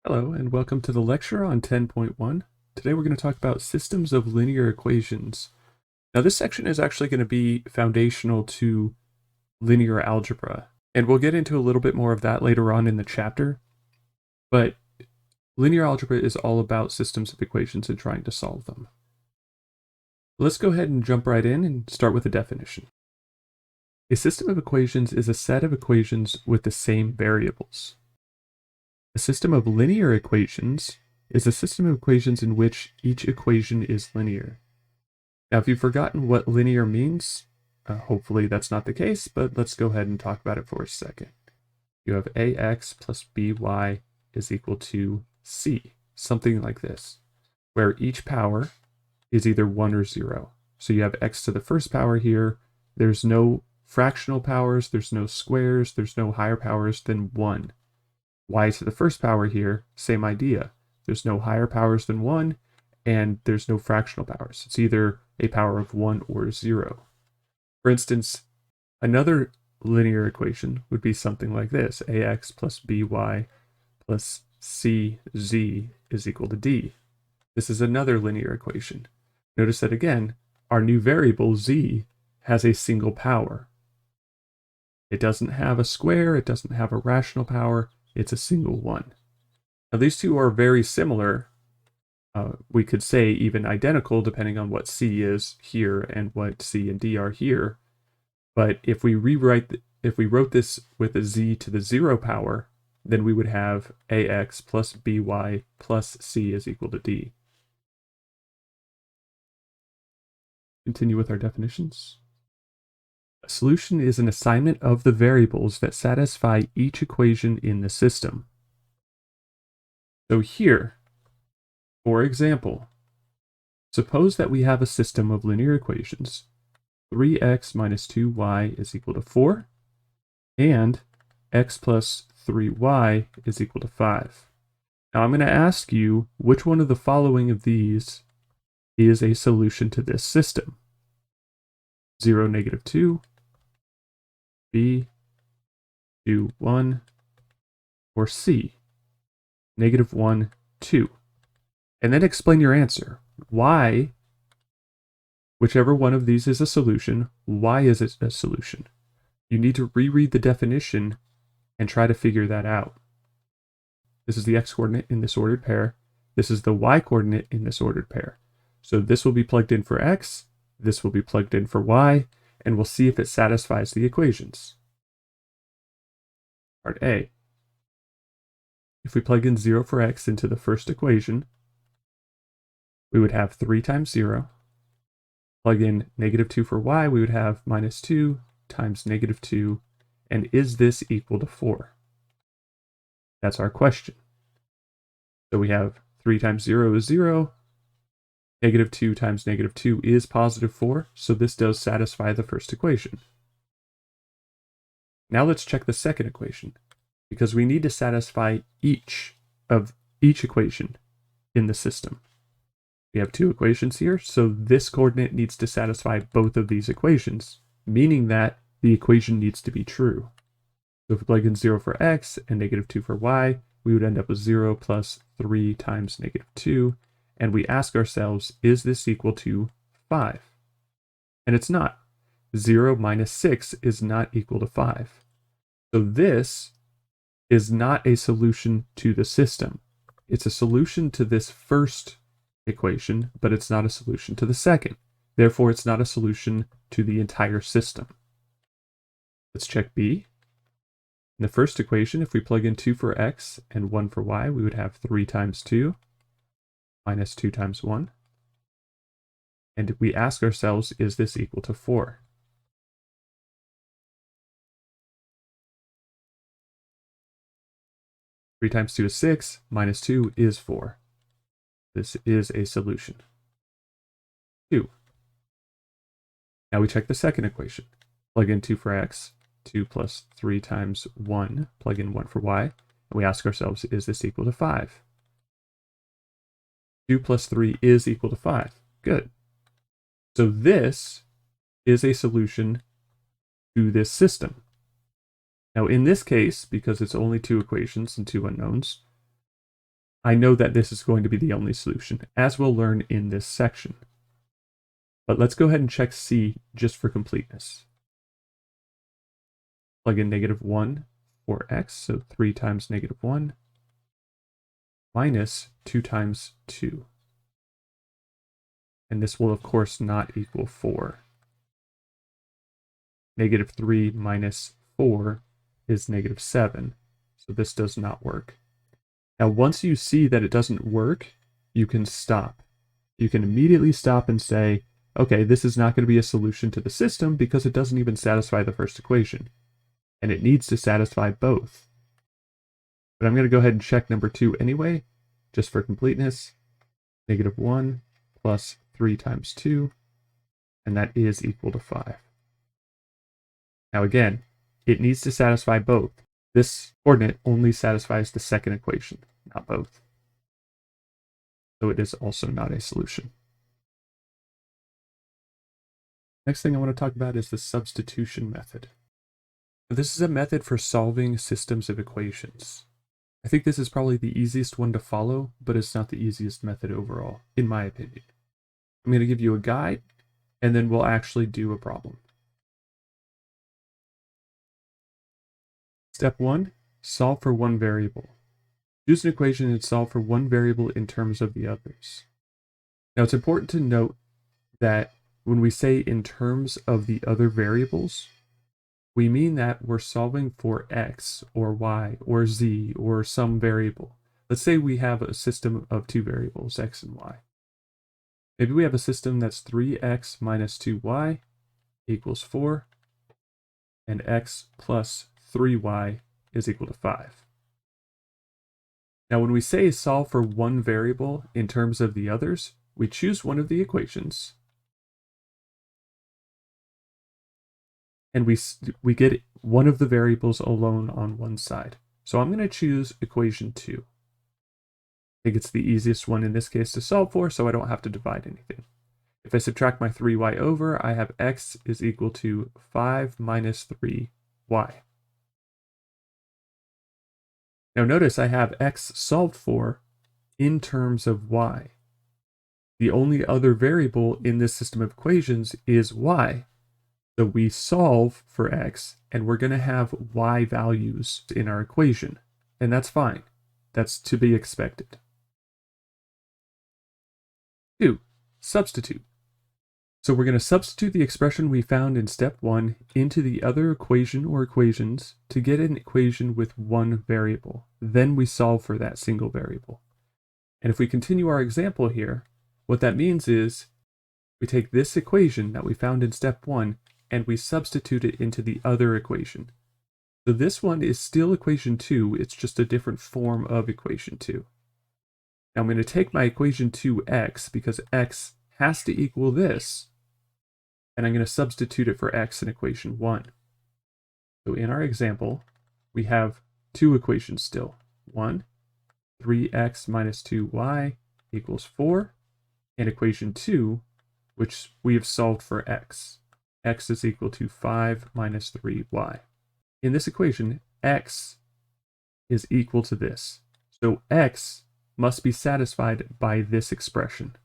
Hello, and welcome to the lecture on 10.1. Today we're going to talk about systems of linear equations. Now this section is actually going to be foundational to linear algebra, and we'll get into a little bit more of that later on in the chapter, but linear algebra is all about systems of equations and trying to solve them. Let's go ahead and jump right in and start with a definition. A system of equations is a set of equations with the same variables. A system of linear equations is a system of equations in which each equation is linear. Now, if you've forgotten what linear means, hopefully that's not the case, but let's go ahead and talk about it for a second. You have ax plus by is equal to c, something like this, where each power is either 1 or 0. So you have x to the first power here. There's no fractional powers, there's no squares, there's no higher powers than 1. Y to the first power here, same idea. There's no higher powers than 1, and there's no fractional powers. It's either a power of 1 or 0. For instance, another linear equation would be something like this. Ax plus by plus cz is equal to d. This is another linear equation. Notice that again, our new variable z has a single power. It doesn't have a square, it doesn't have a rational power, it's a single one. Now these two are very similar. We could say even identical depending on what c is here and what c and d are here. But if we wrote this with a z to the 0 power, then we would have ax plus by plus c is equal to d. Continue with our definitions. A solution is an assignment of the variables that satisfy each equation in the system. So here, for example, suppose that we have a system of linear equations. 3x minus 2y is equal to 4, and x plus 3y is equal to 5. Now I'm going to ask you which one of the following of these is a solution to this system. 0, negative 2, b, 2, 1, or c, negative 1, 2. And then explain your answer. Why, whichever one of these is a solution, why is it a solution? You need to reread the definition and try to figure that out. This is the x-coordinate in this ordered pair. This is the y-coordinate in this ordered pair. So this will be plugged in for x, this will be plugged in for y, and we'll see if it satisfies the equations. Part A. If we plug in 0 for x into the first equation, we would have 3 times 0. Plug in negative 2 for y, we would have minus 2 times negative 2. And is this equal to 4? That's our question. So we have 3 times 0 is 0. Negative 2 times negative 2 is positive 4. So this does satisfy the first equation. Now let's check the second equation, because we need to satisfy each equation in the system. We have 2 equations here, so this coordinate needs to satisfy both of these equations, meaning that the equation needs to be true. So if we plug in 0 for x and negative 2 for y, we would end up with 0 plus 3 times negative 2, and we ask ourselves, is this equal to 5? And it's not. 0 minus 6 is not equal to 5. So this is not a solution to the system. It's a solution to this first equation, but it's not a solution to the second. Therefore, it's not a solution to the entire system. Let's check B. In the first equation, if we plug in 2 for x and 1 for y, we would have 3 times 2 minus 2 times 1. And we ask ourselves, is this equal to 4? Three times 2 is 6, minus 2 is 4. This is a solution. 2. Now we check the second equation. Plug in 2 for x, 2 plus 3 times 1, plug in 1 for y, and we ask ourselves, is this equal to 5? 2 plus 3 is equal to 5. Good. So this is a solution to this system. Now in this case, because it's only 2 equations and 2 unknowns, I know that this is going to be the only solution, as we'll learn in this section. But let's go ahead and check C just for completeness. Plug in -1 for x, so 3 times -1 minus 2 times 2. And this will, of course, not equal 4. -3 minus 4 is -7, so this does not work. Now, once you see that it doesn't work, you can stop. You can immediately stop and say, okay, this is not going to be a solution to the system because it doesn't even satisfy the first equation. And it needs to satisfy both. But I'm going to go ahead and check number 2 anyway, just for completeness. -1 plus 3 times 2, and that is equal to 5. Now again, it needs to satisfy both. This coordinate only satisfies the second equation, not both. So it is also not a solution. Next thing I want to talk about is the substitution method. This is a method for solving systems of equations. I think this is probably the easiest one to follow, but it's not the easiest method overall, in my opinion. I'm going to give you a guide, and then we'll actually do a problem. Step 1, solve for one variable. Choose an equation and solve for one variable in terms of the others. Now it's important to note that when we say in terms of the other variables, we mean that we're solving for x or y or z or some variable. Let's say we have a system of two variables, x and y. Maybe we have a system that's 3x minus 2y equals 4, and x plus 3y is equal to 5. Now when we say solve for one variable in terms of the others, we choose one of the equations, and we get one of the variables alone on one side. So I'm going to choose equation 2. I think it's the easiest one in this case to solve for, so I don't have to divide anything. If I subtract my 3y over, I have x is equal to 5 minus 3y. Now notice I have x solved for in terms of y. The only other variable in this system of equations is y. So we solve for x, and we're going to have y values in our equation. And that's fine. That's to be expected. 2. Substitute. So we're going to substitute the expression we found in step 1 into the other equation or equations to get an equation with one variable. Then we solve for that single variable. And if we continue our example here, what that means is we take this equation that we found in step 1 and we substitute it into the other equation. So this one is still equation 2, it's just a different form of equation 2. Now I'm going to take my equation 2x because x has to equal this, and I'm going to substitute it for x in equation 1. So in our example, we have two equations still. 1, 3x minus 2y equals 4, and equation 2, which we have solved for x. X is equal to 5 minus 3y. In this equation, x is equal to this. So x must be satisfied by this expression.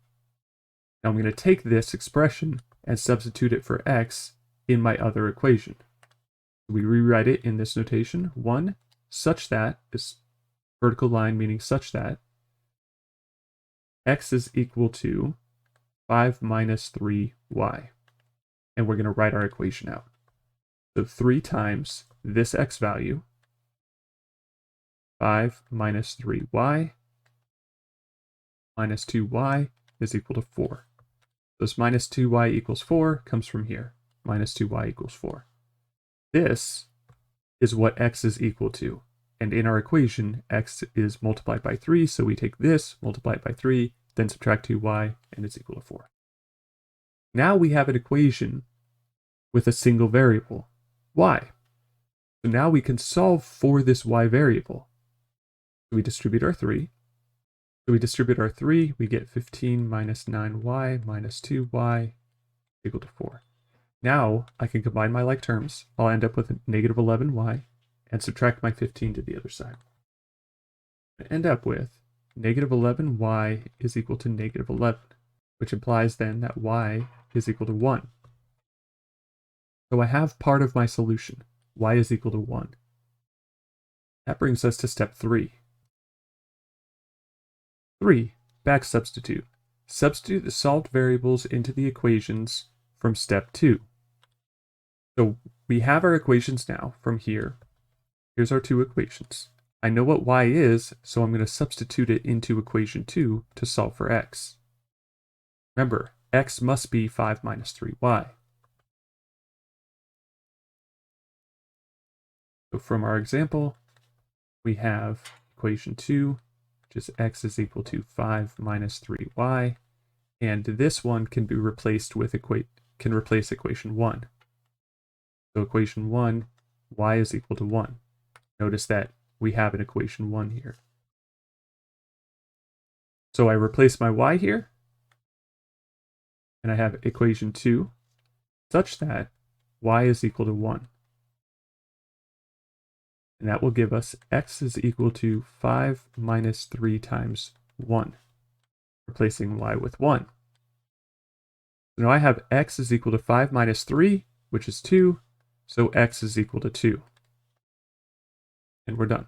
Now I'm going to take this expression and substitute it for x in my other equation. We rewrite it in this notation. 1, such that, this vertical line meaning such that, x is equal to 5 minus 3y. And we're going to write our equation out. So 3 times this x value, 5 minus 3y, minus 2y is equal to 4. This minus 2y equals 4 comes from here. Minus 2y equals 4. This is what x is equal to. And in our equation, x is multiplied by 3, so we take this, multiply it by 3, then subtract 2y, and it's equal to 4. Now we have an equation with a single variable, y. So now we can solve for this y variable. So we distribute our 3. So we distribute our 3, we get 15 minus 9y minus 2y equal to 4. Now I can combine my like terms. I'll end up with a negative 11y and subtract my 15 to the other side. I end up with negative 11y is equal to negative 11, which implies then that y is equal to 1. So I have part of my solution. Y is equal to 1. That brings us to step 3. 3. Back substitute. Substitute the solved variables into the equations from step 2. So we have our equations now from here. Here's our two equations. I know what y is, so I'm going to substitute it into equation 2 to solve for x. Remember, x must be 5 minus 3y. So from our example, we have equation 2, which is x is equal to 5 minus 3y, and this one can be replaced with can replace equation 1. So equation 1, y is equal to 1. Notice that we have an equation 1 here. So I replace my y here, and I have equation 2 such that y is equal to 1. And that will give us x is equal to 5 minus 3 times 1, replacing y with 1. So now I have x is equal to 5 minus 3, which is 2, so x is equal to 2. And we're done.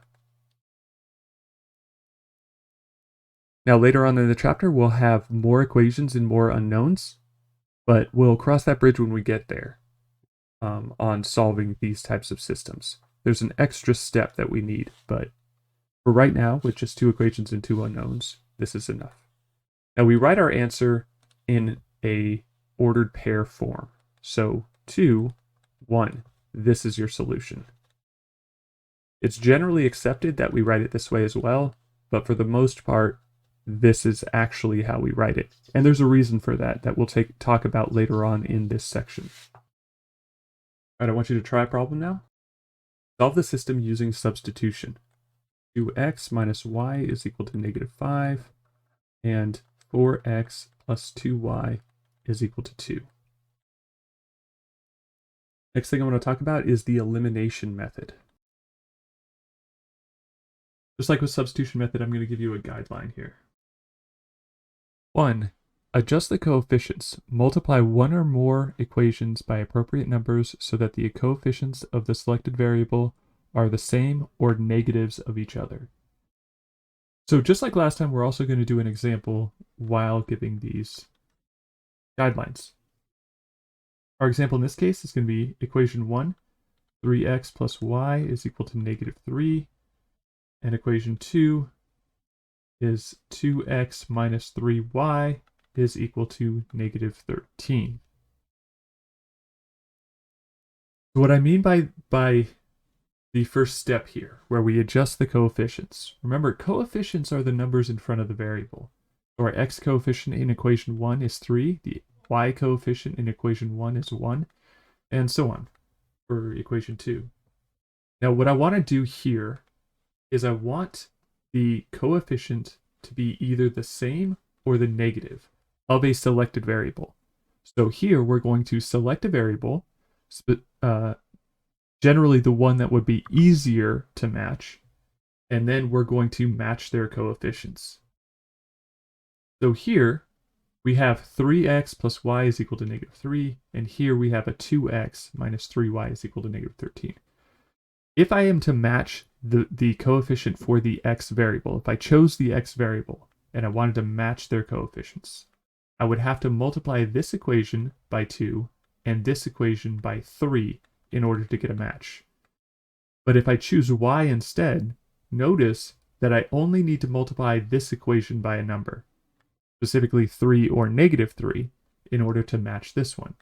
Now later on in the chapter, we'll have more equations and more unknowns, but we'll cross that bridge when we get there on solving these types of systems. There's an extra step that we need, but for right now, with just 2 equations and 2 unknowns, this is enough. Now we write our answer in a ordered pair form. So 2, 1, this is your solution. It's generally accepted that we write it this way as well, but for the most part, this is actually how we write it. And there's a reason for that we'll talk about later on in this section. All right, I want you to try a problem now. Solve the system using substitution. 2x minus y is equal to negative 5, and 4x plus 2y is equal to 2. Next thing I want to talk about is the elimination method. Just like with substitution method, I'm going to give you a guideline here. 1. Adjust the coefficients. Multiply one or more equations by appropriate numbers so that the coefficients of the selected variable are the same or negatives of each other. So just like last time, we're also going to do an example while giving these guidelines. Our example in this case is going to be equation 1, 3x plus y is equal to negative 3, and equation 2 is 2x minus 3y is equal to negative 13. What I mean by the first step here, where we adjust the coefficients. Remember, coefficients are the numbers in front of the variable. So our x coefficient in equation 1 is 3, the y coefficient in equation 1 is 1, and so on for equation 2. Now what I want to do here is I want the coefficient to be either the same or the negative of a selected variable. So here we're going to select a variable, generally the one that would be easier to match, and then we're going to match their coefficients. So here we have 3x plus y is equal to negative 3, and here we have a 2x minus 3y is equal to negative 13. If I am to match the coefficient for the x variable, if I chose the x variable and I wanted to match their coefficients, I would have to multiply this equation by 2 and this equation by 3 in order to get a match. But if I choose y instead, notice that I only need to multiply this equation by a number, specifically 3 or negative 3, in order to match this one.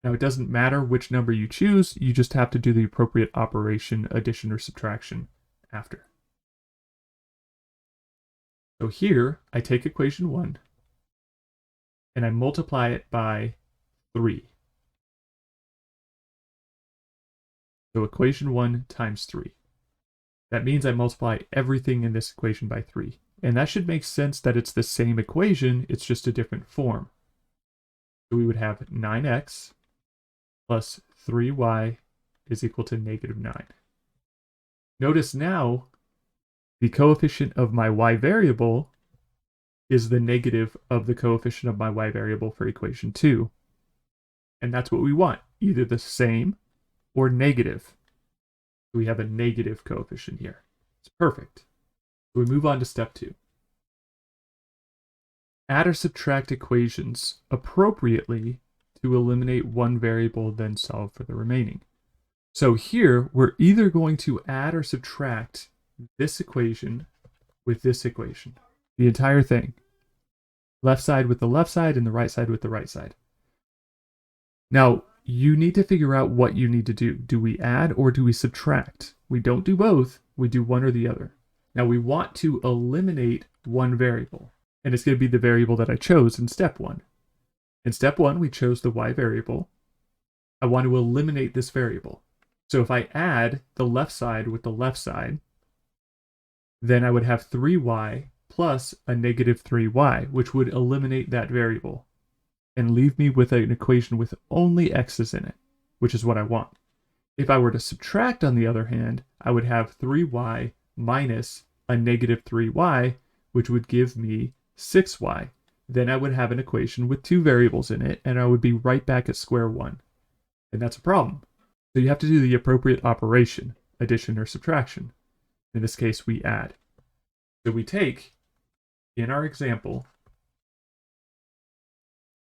Now it doesn't matter which number you choose, you just have to do the appropriate operation, addition or subtraction, after. So here, I take equation 1, and I multiply it by 3. So equation 1 times 3. That means I multiply everything in this equation by 3. And that should make sense that it's the same equation, it's just a different form. So we would have 9x plus 3y is equal to negative 9. Notice now the coefficient of my y variable is the negative of the coefficient of my y variable for equation 2. And that's what we want, either the same or negative. We have a negative coefficient here. It's perfect. We move on to step 2. Add or subtract equations appropriately to eliminate one variable, then solve for the remaining. So here, we're either going to add or subtract this equation with this equation. The entire thing. Left side with the left side and the right side with the right side. Now, you need to figure out what you need to do. Do we add or do we subtract? We don't do both. We do one or the other. Now, we want to eliminate one variable. And it's going to be the variable that I chose in step 1. In step 1, we chose the y variable. I want to eliminate this variable. So if I add the left side with the left side, then I would have 3y plus a negative 3y, which would eliminate that variable and leave me with an equation with only x's in it, which is what I want. If I were to subtract, on the other hand, I would have 3y minus a negative 3y, which would give me 6y. Then I would have an equation with 2 variables in it, and I would be right back at square 1. And that's a problem. So you have to do the appropriate operation, addition or subtraction. In this case, we add. So we take, in our example,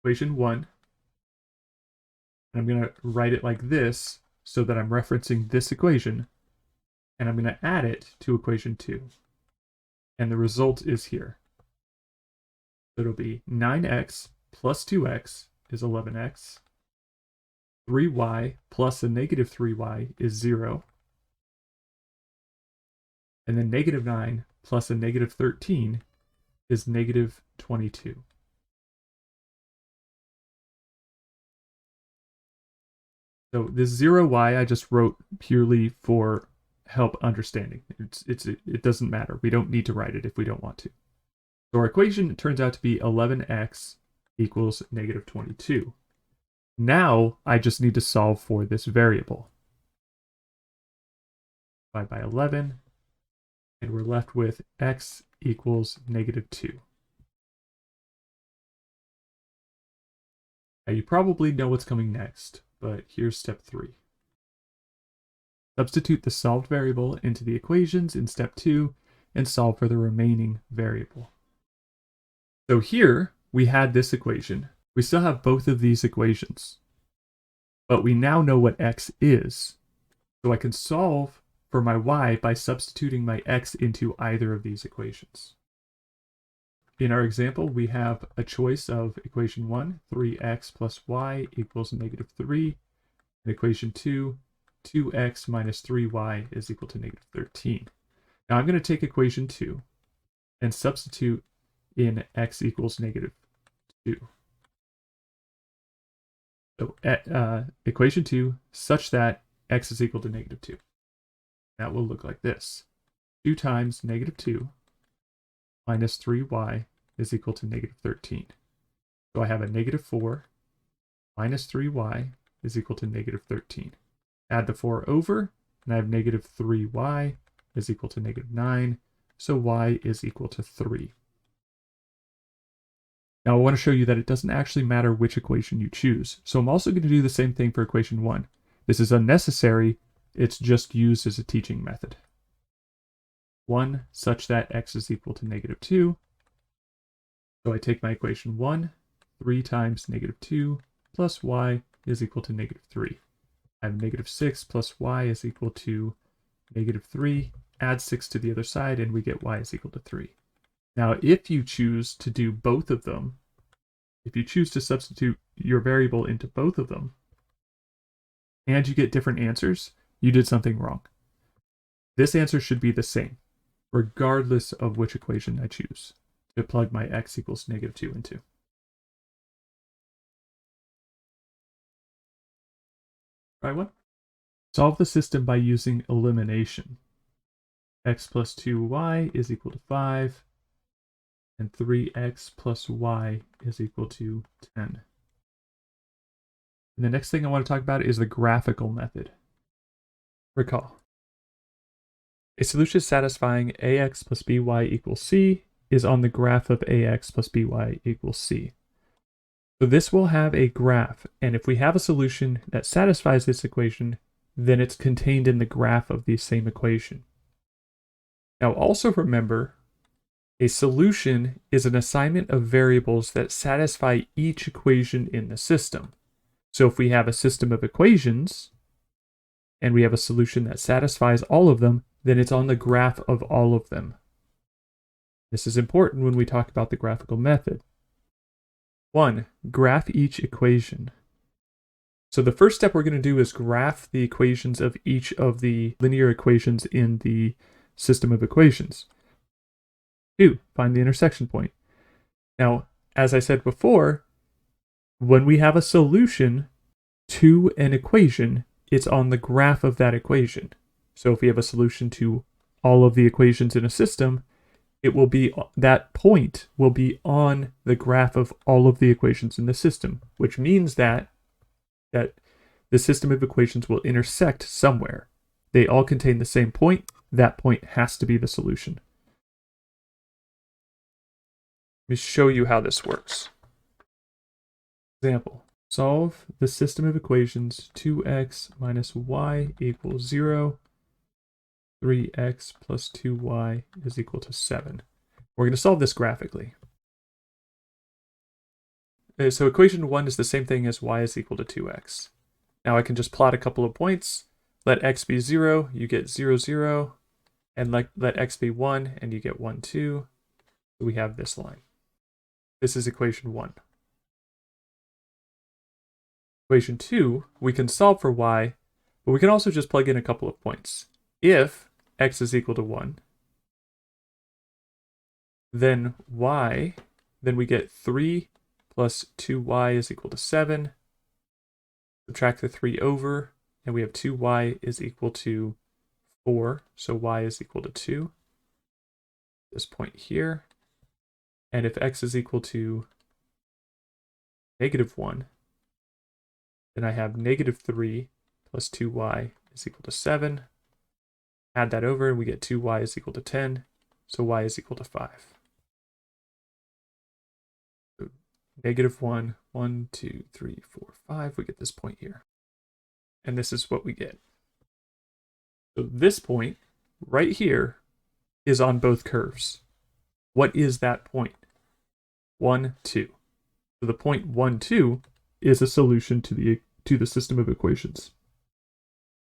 equation 1, and I'm going to write it like this so that I'm referencing this equation, and I'm going to add it to equation 2. And the result is here. So it'll be 9x plus 2x is 11x. 3y plus a negative 3y is 0. And then negative 9 plus a negative 13 is negative 22. So this 0y I just wrote purely for help understanding. It doesn't matter. We don't need to write it if we don't want to. So our equation turns out to be 11x equals negative 22. Now I just need to solve for this variable. Divide by 11, and we're left with x equals negative 2. Now you probably know what's coming next, but here's step 3. Substitute the solved variable into the equations in step 2 and solve for the remaining variable. So here we had this equation. We still have both of these equations, but we now know what x is. So I can solve for my y by substituting my x into either of these equations. In our example, we have a choice of equation 1, 3x plus y equals negative 3, and equation 2, 2x minus 3y is equal to negative 13. Now I'm going to take equation 2 and substitute in x equals negative 2. So equation 2 such that x is equal to negative 2. That will look like this. 2 times negative 2 minus 3y is equal to negative 13. So I have a negative 4 minus 3y is equal to negative 13. Add the 4 over, and I have negative 3y is equal to negative 9. So y is equal to 3. Now I want to show you that it doesn't actually matter which equation you choose. So I'm also going to do the same thing for equation 1. This is unnecessary. It's just used as a teaching method. 1 such that x is equal to negative 2. So I take my equation 1, 3 times negative 2 plus y is equal to negative 3. I have negative 6 plus y is equal to negative 3. Add 6 to the other side and we get y is equal to 3. Now if you choose to do both of them, if you choose to substitute your variable into both of them, and you get different answers, you did something wrong. This answer should be the same, regardless of which equation I choose to plug my x equals negative 2 into. Try one. Solve the system by using elimination. X plus 2y is equal to 5, and 3x plus y is equal to 10. And the next thing I want to talk about is the graphical method. Recall. A solution satisfying ax plus by equals c is on the graph of ax plus by equals c. So this will have a graph, and if we have a solution that satisfies this equation, then it's contained in the graph of the same equation. Now also remember, a solution is an assignment of variables that satisfy each equation in the system. So if we have a system of equations, and we have a solution that satisfies all of them, then it's on the graph of all of them. This is important when we talk about the graphical method. 1. Graph each equation. So the first step we're going to do is graph the equations of each of the linear equations in the system of equations. 2. Find the intersection point. Now, as I said before, when we have a solution to an equation, it's on the graph of that equation. So if we have a solution to all of the equations in a system, it will be, that point will be on the graph of all of the equations in the system, which means that the system of equations will intersect somewhere. They all contain the same point. That point has to be the solution. Let me show you how this works. Example. Solve the system of equations 2x minus y equals 0, 3x plus 2y is equal to 7. We're going to solve this graphically. So equation 1 is the same thing as y is equal to 2x. Now I can just plot a couple of points. Let x be 0, you get 0, 0. And let x be 1, and you get 1, 2. So we have this line. This is equation 1. Equation 2, we can solve for y, but we can also just plug in a couple of points. If x is equal to 1, then we get 3 plus 2y is equal to 7. Subtract the 3 over, and we have 2y is equal to 4, so y is equal to 2. This point here. And if x is equal to -1, then I have -3 plus 2y is equal to 7. Add that over, and we get 2y is equal to 10, so y is equal to 5. So -1, 1, 2, 3, 4, 5, we get this point here. And this is what we get. So this point right here is on both curves. What is that point? 1, 2. So the point 1, 2 is a solution to the system of equations.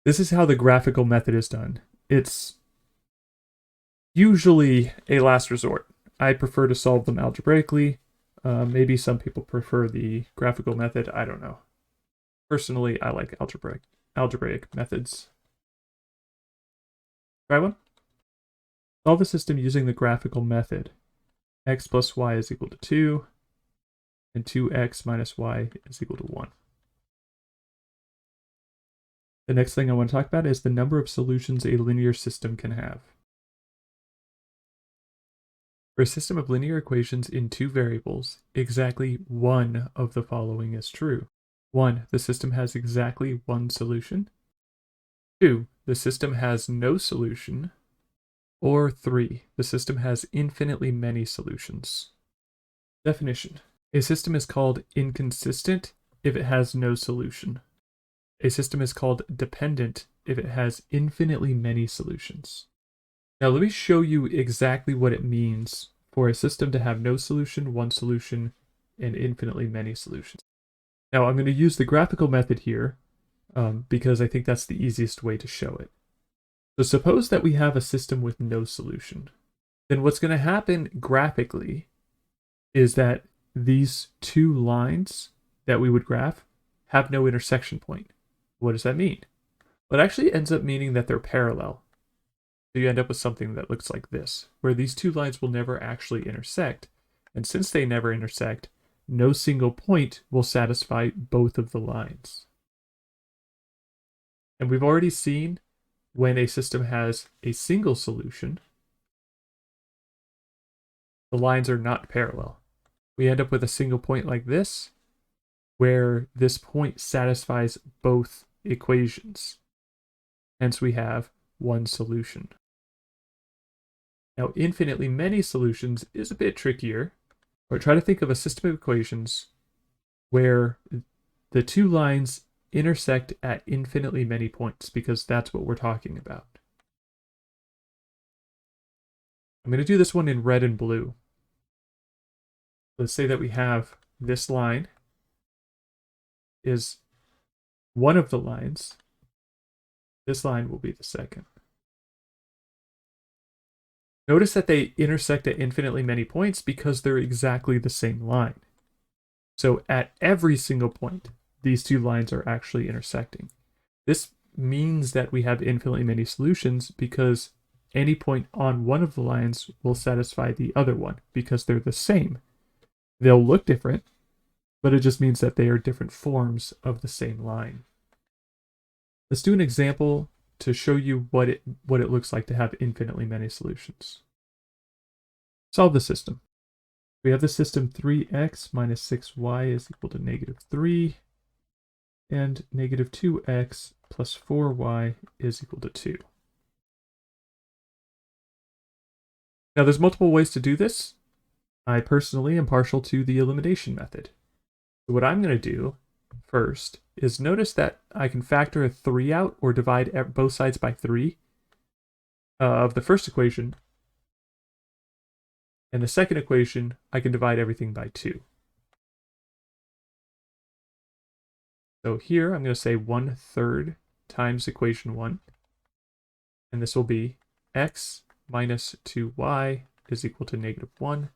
This is how the graphical method is done. It's usually a last resort. I prefer to solve them algebraically. Maybe some people prefer the graphical method. I don't know. Personally, I like algebraic methods. Try one. Solve the system using the graphical method. X plus y is equal to 2, and 2x minus y is equal to 1. The next thing I want to talk about is the number of solutions a linear system can have. For a system of linear equations in two variables, exactly one of the following is true. 1. The system has exactly one solution. 2. The system has no solution. Or 3. The system has infinitely many solutions. Definition. A system is called inconsistent if it has no solution. A system is called dependent if it has infinitely many solutions. Now let me show you exactly what it means for a system to have no solution, one solution, and infinitely many solutions. Now I'm going to use the graphical method here because I think that's the easiest way to show it. So suppose that we have a system with no solution. Then what's going to happen graphically is that these two lines that we would graph have no intersection point. What does that mean? Well, it actually ends up meaning that they're parallel. So you end up with something that looks like this, where these two lines will never actually intersect. And since they never intersect, no single point will satisfy both of the lines. And we've already seen when a system has a single solution, the lines are not parallel. We end up with a single point like this, where this point satisfies both equations. Hence we have one solution. Now, infinitely many solutions is a bit trickier. Or try to think of a system of equations where the two lines intersect at infinitely many points, because that's what we're talking about. I'm going to do this one in red and blue. Let's say that we have this line is one of the lines. This line will be the second. Notice that they intersect at infinitely many points because they're exactly the same line. So at every single point, these two lines are actually intersecting. This means that we have infinitely many solutions because any point on one of the lines will satisfy the other one because they're the same. They'll look different, but it just means that they are different forms of the same line. Let's do an example to show you what it looks like to have infinitely many solutions. Solve the system. We have the system 3x minus 6y is equal to negative 3, and negative 2x plus 4y is equal to 2. Now there's multiple ways to do this. I personally am partial to the elimination method. So what I'm going to do first is notice that I can factor a 3 out or divide both sides by 3 of the first equation. And the second equation, I can divide everything by 2. So here I'm going to say 1/3 times equation 1. And this will be x minus 2y is equal to negative 1.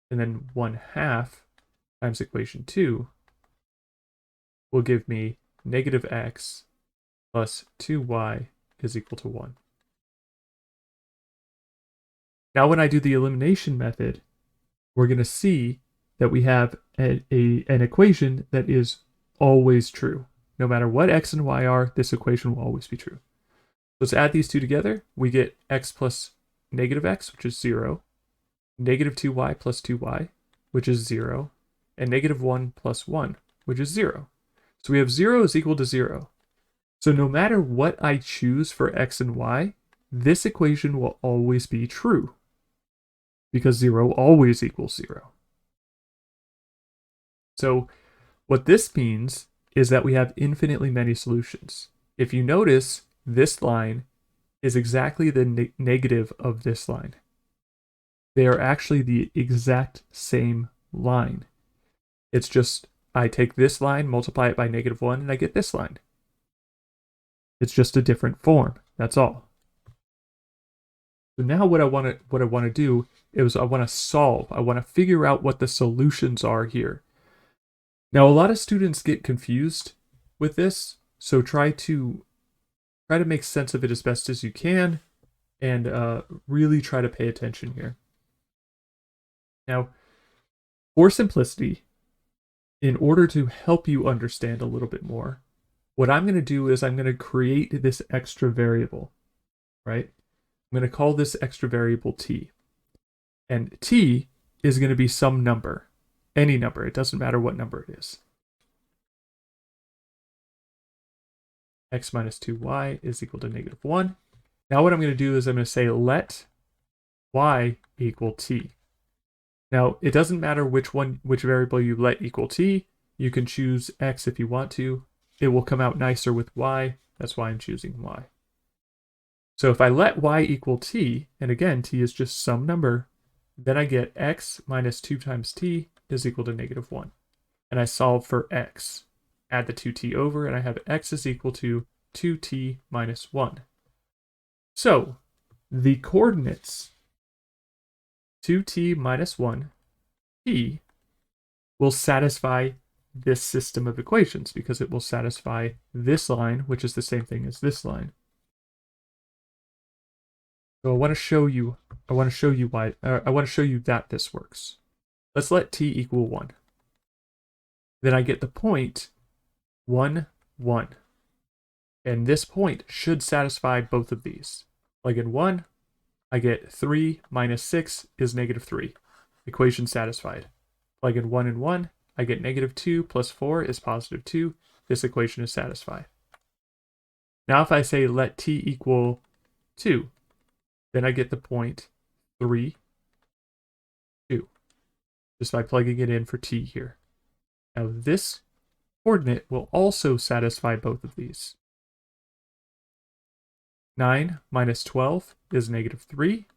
And then 1/2 times equation 2 will give me negative x plus 2y is equal to 1. Now when I do the elimination method, we're going to see that we have an equation that is always true. No matter what x and y are, this equation will always be true. Let's add these two together. We get x plus negative x, which is 0, negative 2y plus 2y, which is 0, and negative 1 plus 1, which is 0. So we have 0 is equal to 0. So no matter what I choose for x and y, this equation will always be true, because 0 always equals 0. So what this means is that we have infinitely many solutions. If you notice, this line is exactly the negative of this line. They are actually the exact same line. It's just I take this line, multiply it by negative 1, and I get this line. It's just a different form. That's all. So now what I want to do is I want to solve. I want to figure out what the solutions are here. Now a lot of students get confused with this, so try to make sense of it as best as you can, and really try to pay attention here. Now, for simplicity, in order to help you understand a little bit more, what I'm going to do is I'm going to create this extra variable, right? I'm going to call this extra variable t. And t is going to be some number, any number. It doesn't matter what number it is. X minus 2y is equal to negative 1. Now what I'm going to do is I'm going to say let y equal t. Now it doesn't matter which variable you let equal t. You can choose x if you want to. It will come out nicer with y. That's why I'm choosing y. So if I let y equal t, and again t is just some number, then I get x minus 2 times t is equal to negative 1. And I solve for x. Add the 2t over, and I have x is equal to 2t minus 1. So the coordinates 2t minus 1 t will satisfy this system of equations because it will satisfy this line, which is the same thing as this line. So I want to show you that this works. Let's let t equal 1. Then I get the point 1, 1. And this point should satisfy both of these. Like in 1, I get 3 minus 6 is negative 3. Equation satisfied. Like in 1 and 1, I get negative 2 plus 4 is positive 2. This equation is satisfied. Now if I say let t equal 2, then I get the point 3, 2, just by plugging it in for t here. Now this coordinate will also satisfy both of these. 9 minus 12 is negative 3.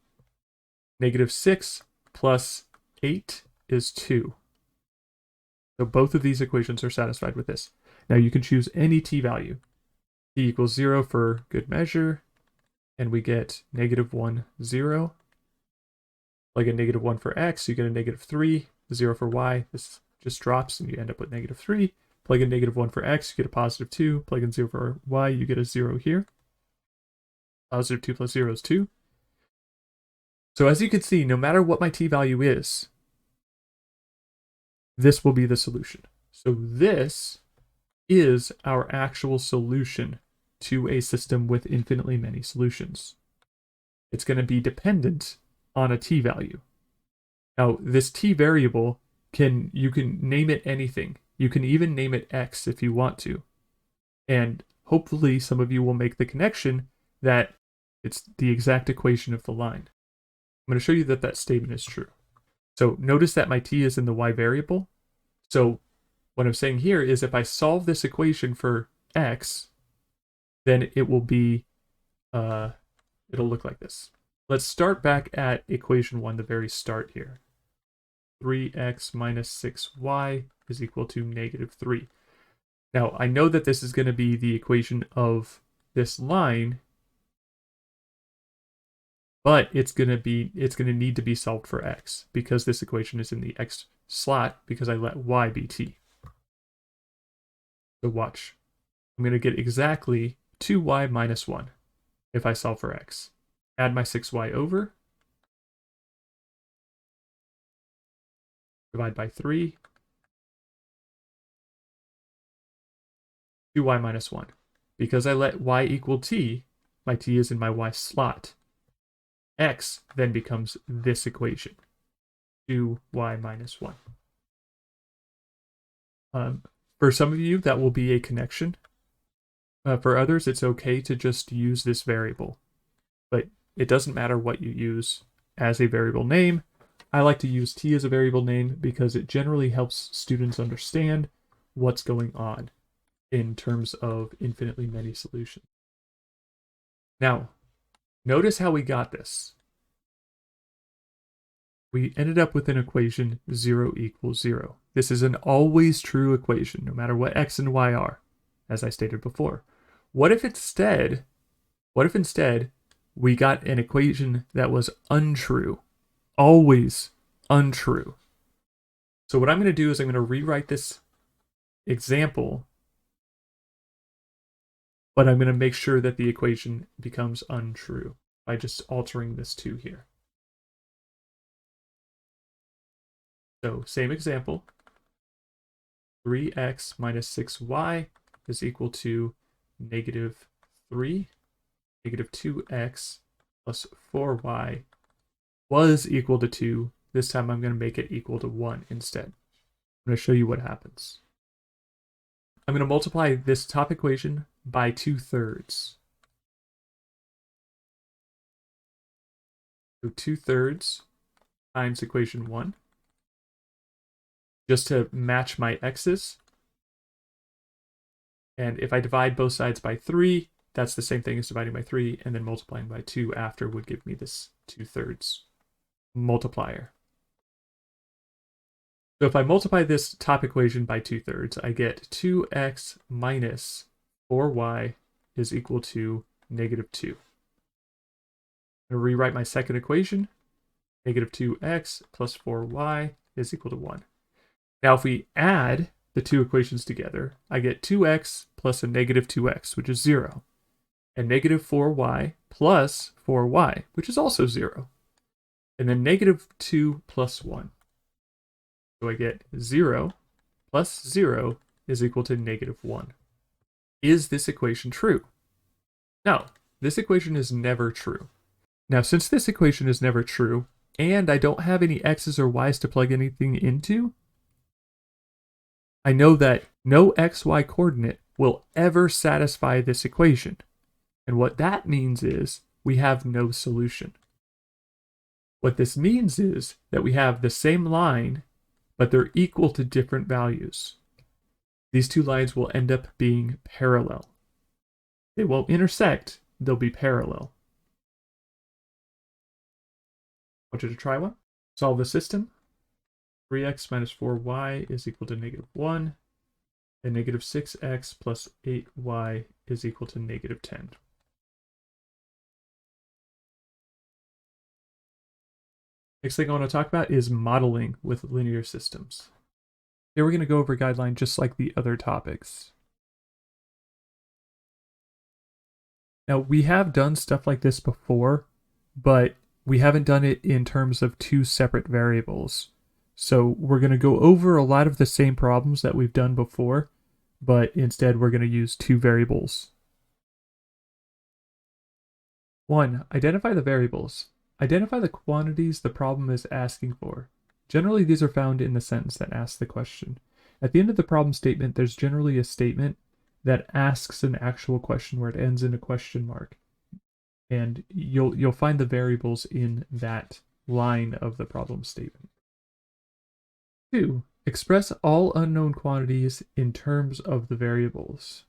Negative 6 plus 8 is 2. So both of these equations are satisfied with this. Now you can choose any t value. T equals 0 for good measure, and we get negative 1, 0. Plug in negative 1 for x, you get a negative 3, 0 for y. This just drops and you end up with negative 3. Plug in negative 1 for x, you get a positive 2. Plug in 0 for y, you get a 0 here. Positive 2 plus 0 is 2. So as you can see, no matter what my t value is, this will be the solution. So this is our actual solution to a system with infinitely many solutions. It's going to be dependent on a t value. Now, this t variable, you can name it anything. You can even name it x if you want to. And hopefully some of you will make the connection that it's the exact equation of the line. I'm going to show you that that statement is true. So notice that my t is in the y variable. So what I'm saying here is if I solve this equation for x, then it will be, it'll look like this. Let's start back at equation 1, the very start here. 3x minus 6y is equal to negative 3. Now, I know that this is going to be the equation of this line, but it's going to need to be solved for x because this equation is in the x slot because I let y be t. So watch. I'm going to get exactly 2y minus 1 if I solve for x. Add my 6y over. Divide by 3. 2y minus 1. Because I let y equal t, my t is in my y slot. X then becomes this equation. 2y minus 1. For some of you, that will be a connection. For others, it's okay to just use this variable. But it doesn't matter what you use as a variable name. I like to use t as a variable name because it generally helps students understand what's going on in terms of infinitely many solutions. Now, notice how we got this. We ended up with an equation 0 equals 0. This is an always true equation, no matter what x and y are, as I stated before. What if instead we got an equation that was untrue? Always untrue. So what I'm going to do is I'm going to rewrite this example, but I'm going to make sure that the equation becomes untrue by just altering this 2 here. So same example, 3x minus 6y is equal to negative 3. Negative 2x plus 4y was equal to 2. This time I'm going to make it equal to 1 instead. I'm going to show you what happens. I'm going to multiply this top equation by 2/3. So 2/3 times equation 1. Just to match my x's. And if I divide both sides by 3, that's the same thing as dividing by 3, and then multiplying by 2 after would give me this 2/3 multiplier. So if I multiply this top equation by 2/3, I get 2x minus 4y is equal to negative 2. I'm going to rewrite my second equation. Negative 2x plus 4y is equal to 1. Now if we add the two equations together, I get 2x plus a negative 2x, which is 0. And negative 4y plus 4y, which is also 0. And then negative 2 plus 1. So I get 0 plus 0 is equal to negative 1. Is this equation true? No, this equation is never true. Now, since this equation is never true, and I don't have any x's or y's to plug anything into, I know that no xy coordinate will ever satisfy this equation. And what that means is we have no solution. What this means is that we have the same line, but they're equal to different values. These two lines will end up being parallel. They won't intersect, they'll be parallel. I want you to try one. Solve the system. 3x minus 4y is equal to -1, and -6x plus 8y is equal to -10. Next thing I want to talk about is modeling with linear systems. Here we're going to go over a guideline just like the other topics. Now, we have done stuff like this before, but we haven't done it in terms of two separate variables. So we're going to go over a lot of the same problems that we've done before, but instead we're going to use two variables. 1. Identify the variables. Identify the quantities the problem is asking for. Generally, these are found in the sentence that asks the question. At the end of the problem statement, there's generally a statement that asks an actual question where it ends in a question mark. And you'll find the variables in that line of the problem statement. 2. Express all unknown quantities in terms of the variables.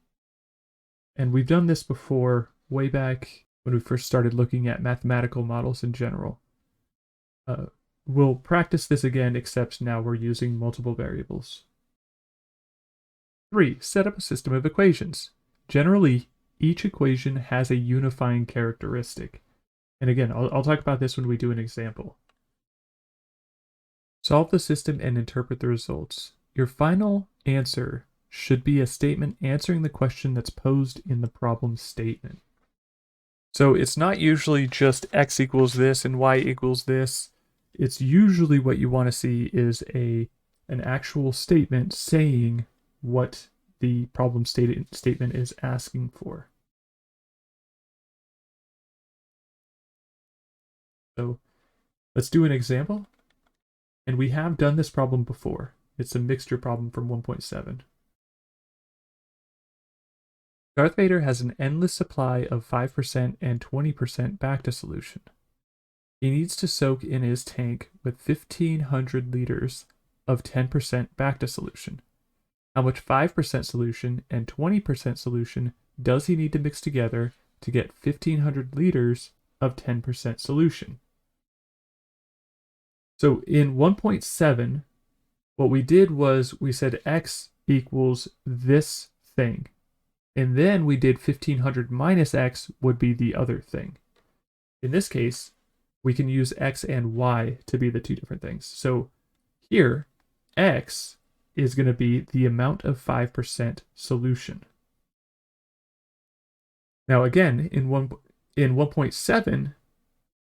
And we've done this before, way back when we first started looking at mathematical models in general. We'll practice this again, except now we're using multiple variables. 3. Set up a system of equations. Generally, each equation has a unifying characteristic. And again, I'll talk about this when we do an example. Solve the system and interpret the results. Your final answer should be a statement answering the question that's posed in the problem statement. So it's not usually just x equals this and y equals this. It's usually what you want to see is an actual statement saying what the problem statement is asking for. So let's do an example. And we have done this problem before. It's a mixture problem from 1.7. Darth Vader has an endless supply of 5% and 20% Bacta solution. He needs to soak in his tank with 1,500 liters of 10% Bacta solution. How much 5% solution and 20% solution does he need to mix together to get 1,500 liters of 10% solution? So in 1.7, what we did was we said x equals this thing. And then we did 1,500 minus x would be the other thing. In this case, we can use x and y to be the two different things. So here, x is going to be the amount of 5% solution. Now again, in 1.7,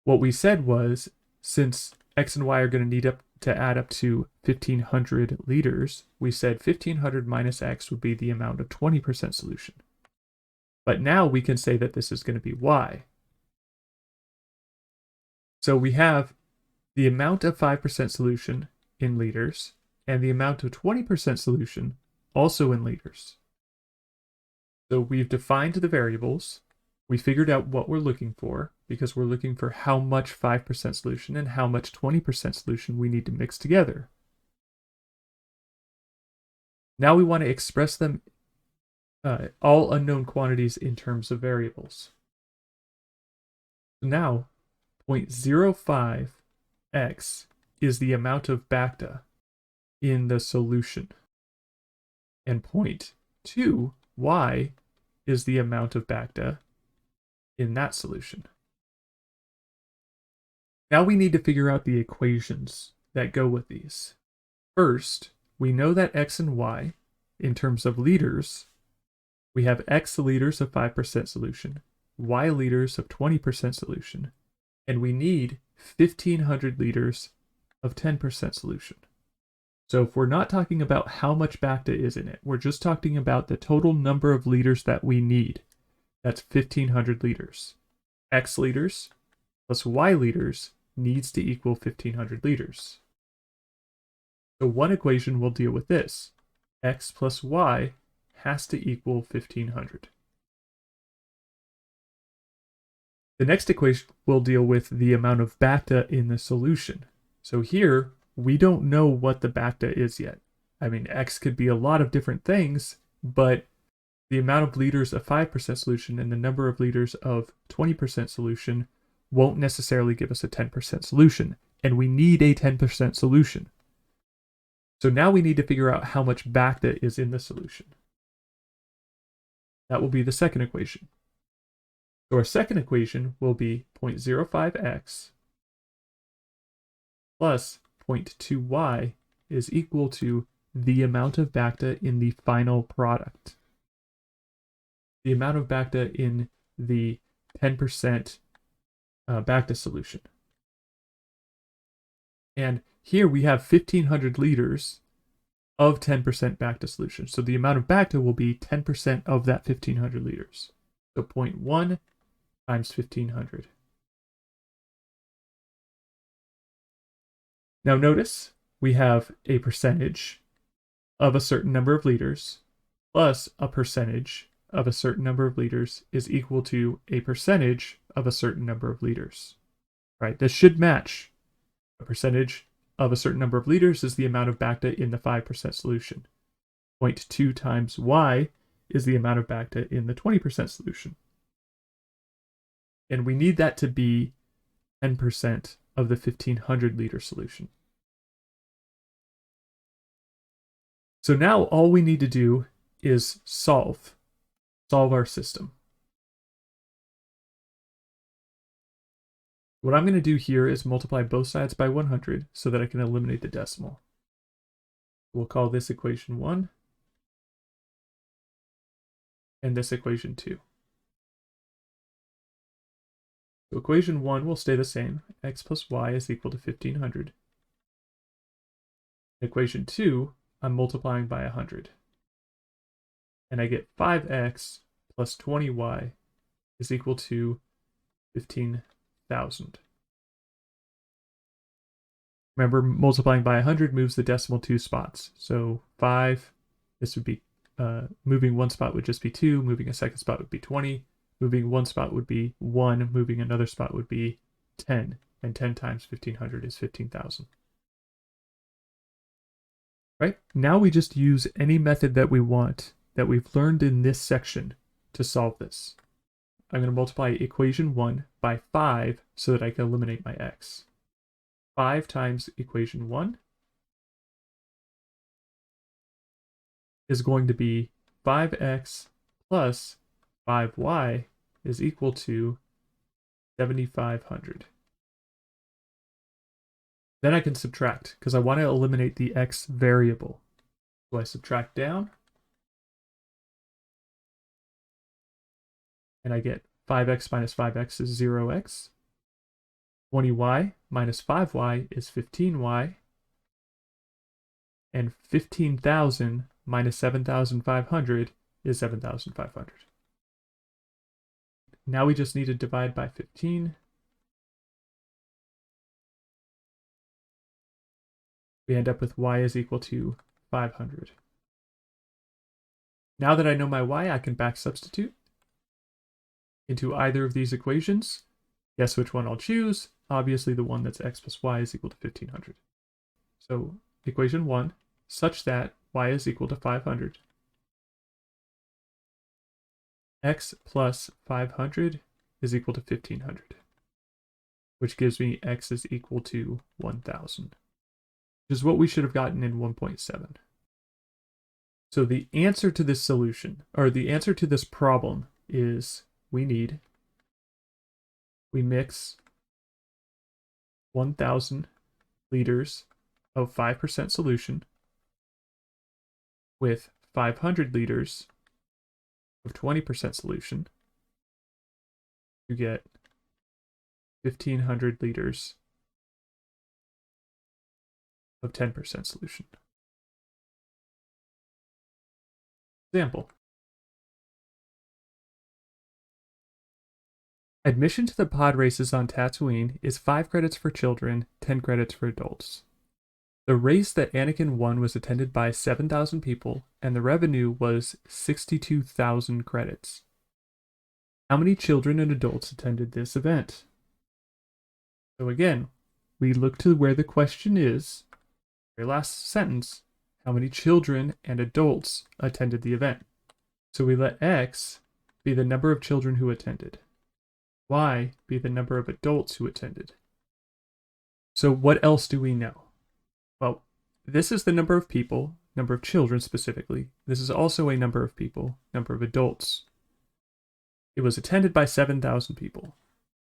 what we said was, since x and y are going to need to add up to 1,500 liters, we said 1,500 minus x would be the amount of 20% solution. But now we can say that this is going to be y. So we have the amount of 5% solution in liters and the amount of 20% solution also in liters. So we've defined the variables. We figured out what we're looking for because we're looking for how much 5% solution and how much 20% solution we need to mix together. Now we want to express them, all unknown quantities in terms of variables. So now 0.05x is the amount of Bacta in the solution. And 0.2y is the amount of Bacta in that solution. Now we need to figure out the equations that go with these. First, we know that x and y, in terms of liters, we have x liters of 5% solution, y liters of 20% solution, and we need 1,500 liters of 10% solution. So if we're not talking about how much Bacta is in it, we're just talking about the total number of liters that we need. That's 1,500 liters. X liters plus y liters needs to equal 1,500 liters. So one equation will deal with this. X plus y has to equal 1,500. The next equation will deal with the amount of bacta in the solution. So here, we don't know what the bacta is yet. I mean, X could be a lot of different things, but the amount of liters of 5% solution and the number of liters of 20% solution won't necessarily give us a 10% solution, and we need a 10% solution. So now we need to figure out how much bacta is in the solution. That will be the second equation. So our second equation will be 0.05x plus 0.2y is equal to the amount of bacta in the final product. The amount of bacta in the 10% bacta solution. And here we have 1,500 liters of 10% bacta solution. So the amount of bacta will be 10% of that 1,500 liters. So 0.1 times 1,500. Now notice we have a percentage of a certain number of liters plus a percentage of a certain number of liters is equal to a percentage of a certain number of liters. Right? This should match. A percentage of a certain number of liters is the amount of bacta in the 5% solution. 0.2 times y is the amount of bacta in the 20% solution. And we need that to be 10% of the 1,500 liter solution. So now all we need to do is solve our system. What I'm going to do here is multiply both sides by 100 so that I can eliminate the decimal. We'll call this equation 1 and this equation 2. So equation 1 will stay the same. X plus y is equal to 1,500. Equation 2, I'm multiplying by 100. And I get 5x plus 20y is equal to 15,000. Remember, multiplying by 100 moves the decimal 2 spots. So 5, this would be, moving one spot would just be 2, moving a second spot would be 20, moving one spot would be 1, moving another spot would be 10, and 10 times 1,500 is 15,000. Right? Now we just use any method that we want that we've learned in this section to solve this. I'm going to multiply equation 1 by 5 so that I can eliminate my x. 5 times equation 1 is going to be 5x plus 5y is equal to 7,500. Then I can subtract because I want to eliminate the x variable. So I subtract down and I get 5x minus 5x is 0x. 20y minus 5y is 15y. And 15,000 minus 7,500 is 7,500. Now we just need to divide by 15. We end up with y is equal to 500. Now that I know my y, I can back substitute into either of these equations. Guess which one I'll choose? Obviously the one that's x plus y is equal to 1,500. So equation 1, such that y is equal to 500. X plus 500 is equal to 1,500, which gives me x is equal to 1,000, which is what we should have gotten in 1.7. So the answer to this solution, or the answer to this problem is we mix 1,000 liters of 5% solution with 500 liters of 20% solution to get 1,500 liters of 10% solution. Example. Admission to the pod races on Tatooine is 5 credits for children, 10 credits for adults. The race that Anakin won was attended by 7,000 people, and the revenue was 62,000 credits. How many children and adults attended this event? So again, we look to where the question is, very last sentence, how many children and adults attended the event? So we let X be the number of children who attended, Y be the number of adults who attended. So what else do we know? Well, this is the number of people, number of children specifically. This is also a number of people, number of adults. It was attended by 7,000 people.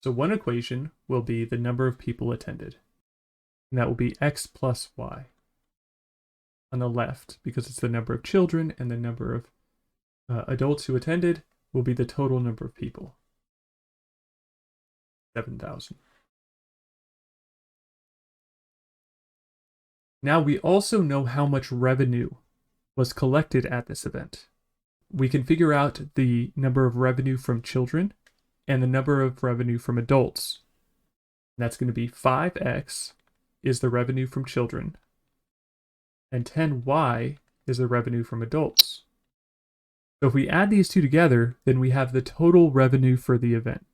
So one equation will be the number of people attended. And that will be X plus Y on the left, because it's the number of children, and the number of adults who attended will be the total number of people. 7,000. Now we also know how much revenue was collected at this event. We can figure out the number of revenue from children and the number of revenue from adults. And that's going to be 5x is the revenue from children, and 10y is the revenue from adults. So if we add these two together, then we have the total revenue for the event,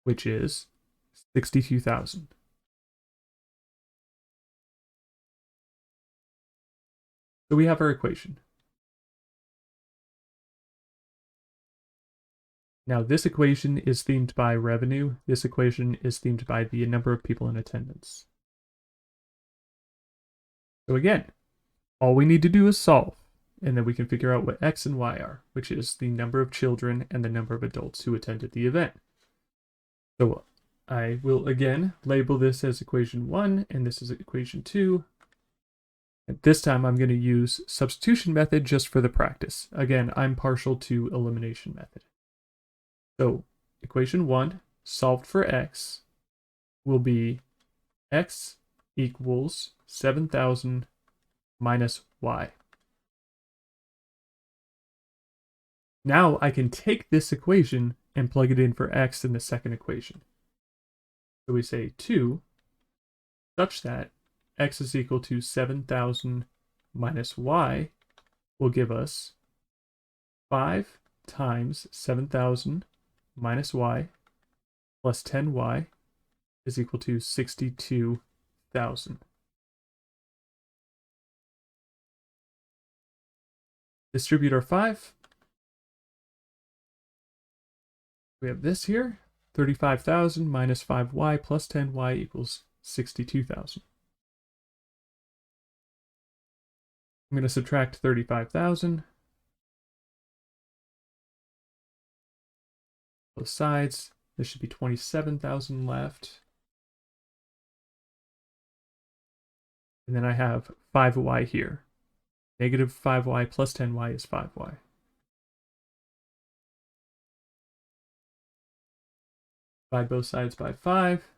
which is 62,000. So we have our equation. Now this equation is themed by revenue. This equation is themed by the number of people in attendance. So again, all we need to do is solve, and then we can figure out what X and Y are, which is the number of children and the number of adults who attended the event. So I will again label this as equation 1, and this is equation 2. And this time I'm going to use substitution method just for the practice. Again, I'm partial to elimination method. So equation 1, solved for X, will be X equals 7,000 minus Y. Now I can take this equation and plug it in for X in the second equation. So we say 2 such that X is equal to 7,000 minus Y will give us 5 times 7,000 minus Y plus 10Y is equal to 62,000. Distribute our 5. We have this here, 35,000 minus 5y plus 10y equals 62,000. I'm going to subtract 35,000. Both sides, there should be 27,000 left. And then I have 5y here. Negative 5y plus 10y is 5y. Divide both sides by 5.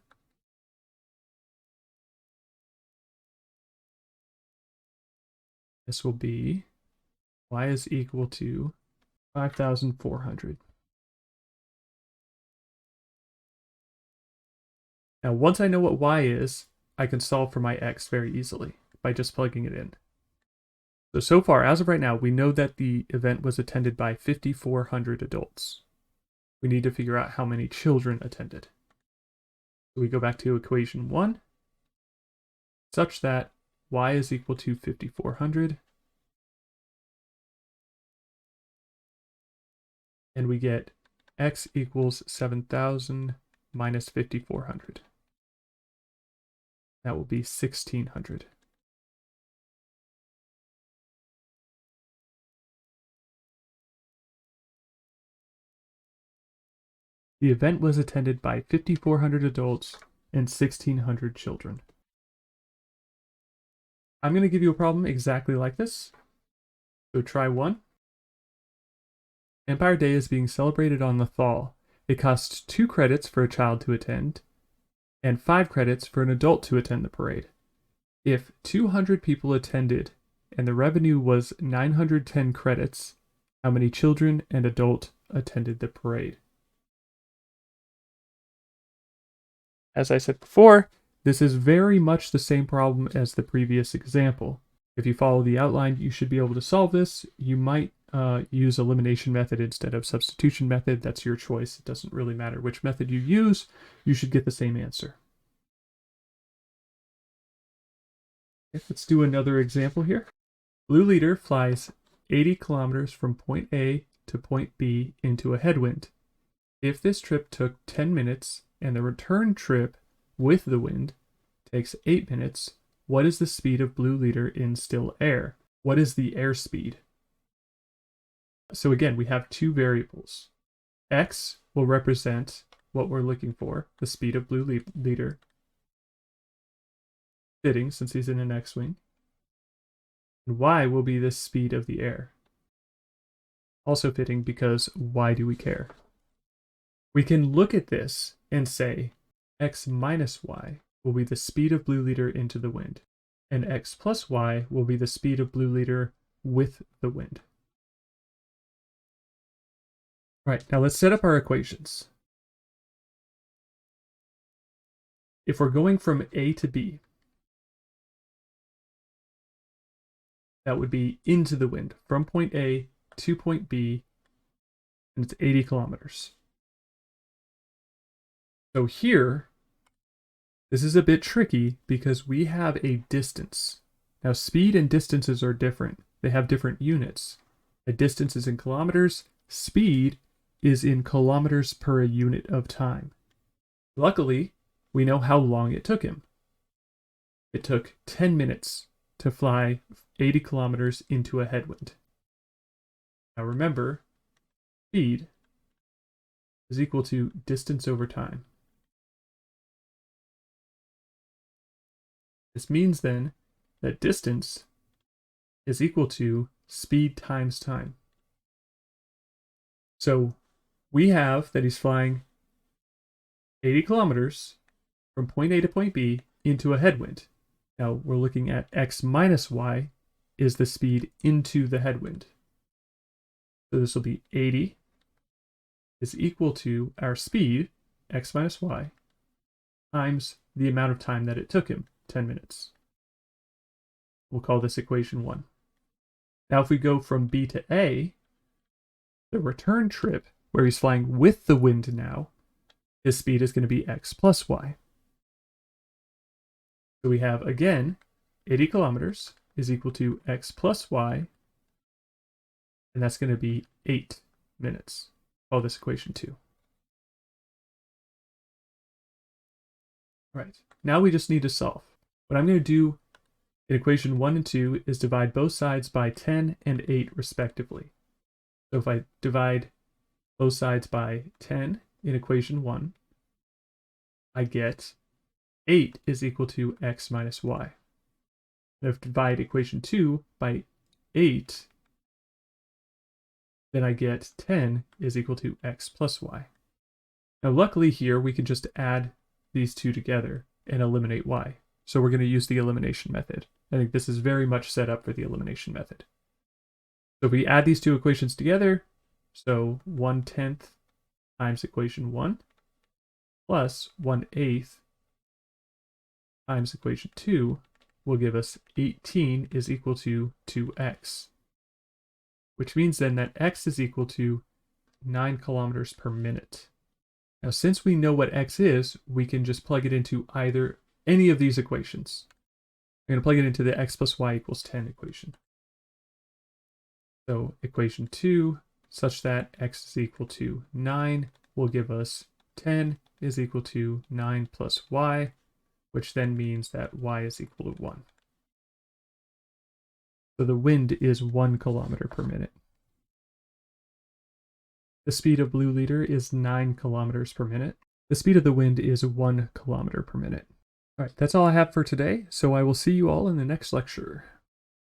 This will be y is equal to 5,400. Now, once I know what y is, I can solve for my x very easily by just plugging it in. So far, as of right now, we know that the event was attended by 5,400 adults. We need to figure out how many children attended. So we go back to equation 1, such that y is equal to 5,400. And we get x equals 7,000 minus 5,400. That will be 1,600. The event was attended by 5,400 adults and 1,600 children. I'm going to give you a problem exactly like this. So try 1. Empire Day is being celebrated on the Thal. It costs 2 credits for a child to attend and 5 credits for an adult to attend the parade. If 200 people attended and the revenue was 910 credits, how many children and adult attended the parade? As I said before, this is very much the same problem as the previous example. If you follow the outline, you should be able to solve this. You might use elimination method instead of substitution method. That's your choice. It doesn't really matter which method you use. You should get the same answer. Okay, let's do another example here. Blue leader flies 80 kilometers from point A to point B into a headwind. If this trip took 10 minutes and the return trip with the wind takes 8 minutes, what is the speed of blue leader in still air? What is the airspeed? So again, we have two variables. X will represent what we're looking for, the speed of blue leader, fitting since he's in an X-wing. And Y will be the speed of the air. Also fitting because why do we care? We can look at this and say X minus Y will be the speed of blue leader into the wind, and X plus Y will be the speed of blue leader with the wind. All right, now let's set up our equations. If we're going from A to B, that would be into the wind, from point A to point B, and it's 80 kilometers. So here, this is a bit tricky because we have a distance. Now, speed and distances are different. They have different units. A distance is in kilometers. Speed is in kilometers per unit of time. Luckily, we know how long it took him. It took 10 minutes to fly 80 kilometers into a headwind. Now remember, speed is equal to distance over time. This means then that distance is equal to speed times time. So we have that he's flying 80 kilometers from point A to point B into a headwind. Now we're looking at X minus Y is the speed into the headwind. So this will be 80 is equal to our speed, X minus Y, times the amount of time that it took him, 10 minutes. We'll call this equation 1. Now if we go from B to A, the return trip, where he's flying with the wind now, his speed is going to be X plus Y. So we have, again, 80 kilometers is equal to X plus Y, and that's going to be 8 minutes. Call this equation 2. All right, now we just need to solve. What I'm going to do in equation 1 and 2 is divide both sides by 10 and 8 respectively. So if I divide both sides by 10 in equation 1, I get 8 is equal to X minus Y. And if I divide equation 2 by 8, then I get 10 is equal to X plus Y. Now luckily here we can just add these two together and eliminate Y. So we're going to use the elimination method. I think this is very much set up for the elimination method. So if we add these two equations together, so 1/10 times equation 1 plus 1/8 times equation 2 will give us 18 is equal to 2x, which means then that x is equal to 9 kilometers per minute. Now, since we know what x is, we can just plug it into either any of these equations. I'm going to plug it into the x plus y equals 10 equation. So equation 2, such that x is equal to 9, will give us 10 is equal to 9 plus y, which then means that y is equal to 1. So the wind is 1 kilometer per minute. The speed of blue leader is 9 kilometers per minute. The speed of the wind is 1 kilometer per minute. All right, that's all I have for today, so I will see you all in the next lecture.